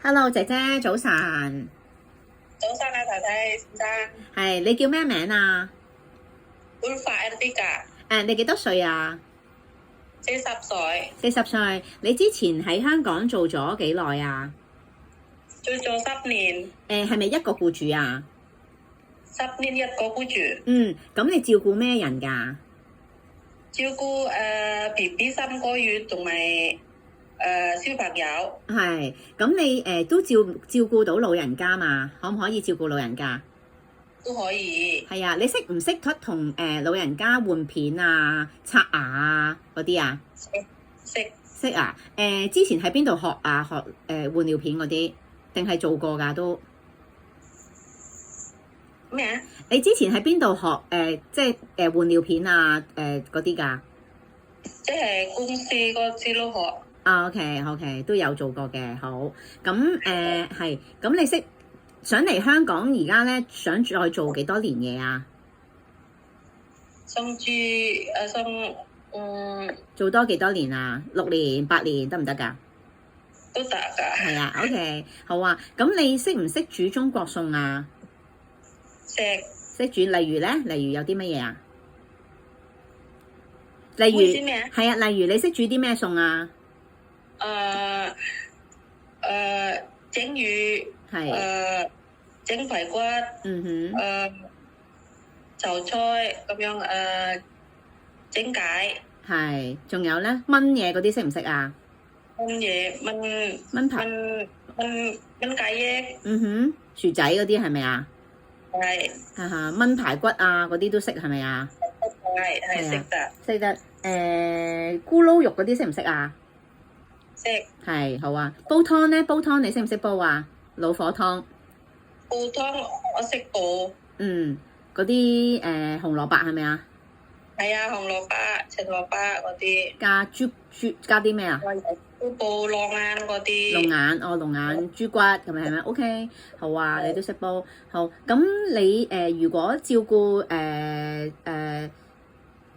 Hello，姐姐，早晨。早晨啊，太太先生，係，你叫咩名啊？ Ulfa Ertika，你幾多歲啊40歲， ？40歲。你之前喺香港做咗幾耐啊？做咗10年係咪一個僱主啊？ ，10年一個僱主，咁你照顧咩人㗎？照顧BB 3個月同埋小朋友，係，咁你都照顧到老人家嘛？可唔可以照顧老人家？都可以。係啊，你識唔識得同老人家換片啊、刷牙啊嗰啲啊？識啊！之前喺邊度學啊？學換尿片嗰啲，定係做過㗎都？咩啊？你之前喺邊度學即係換尿片啊嗰啲㗎？即係公司嗰啲咯學。啊，OK，都有做過嘅。好，咁係，咁你想嚟香港而家咧，想再做幾多年嘢啊？甚至做多幾多年啊？6年、8年得唔得㗎？都得㗎。係啊，OK，好啊。咁你識唔識煮中國餸啊？識煮，例如有啲乜嘢啊？例如係啊，例如你識煮啲咩餸啊？整魚，係，整排骨，就菜咁樣，整解，係，仲有咧燜嘢嗰啲識唔識啊？燜嘢，燜排，燜雞翼，薯仔嗰啲係咪啊？係，燜排骨啊嗰啲都識係咪啊？係識得，識得。咕嚕肉嗰啲識唔識啊？識。係，好啊。煲湯咧，煲湯你識唔識煲啊？老火湯。煲湯我識煲。嗰啲紅蘿蔔係咪啊？係啊，紅蘿蔔、青蘿蔔嗰啲。加豬加啲咩啊？都煲龍眼嗰啲。龍眼豬骨咁樣係咪 ？OK， 好啊，你都識煲。好，咁你如果照顧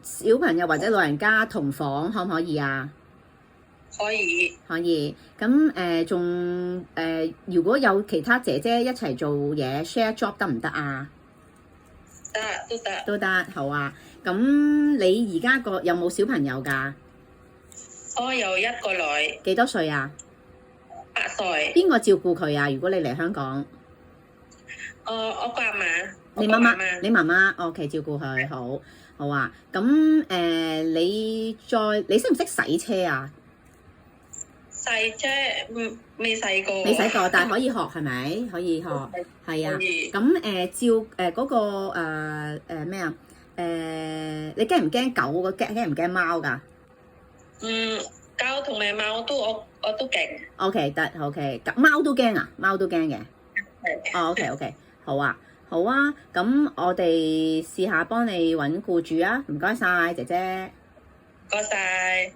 小朋友或者老人家同房可唔可以啊？可以。可以。咁仲如果有其他姐姐一齊做嘢 share job 得唔得啊？都得，好啊。咁你而家有冇小朋友㗎？我有一個女。幾多歲啊？8歲。邊個照顧佢啊？如果你嚟香港？我爸媽。你媽媽，OK，照顧佢，好啊。咁你識唔識洗車啊？洗車未洗過。未洗過，但係可以學係咪？可以學，係啊。咁照嗰個咩啊？你驚唔驚狗？驚唔驚貓㗎？狗同埋貓我都勁。OK，得 OK。貓都驚啊？貓都驚嘅。係。OK，好啊。好啊，咁我哋試下幫你揾僱主啊！唔該晒，姐姐。唔該晒。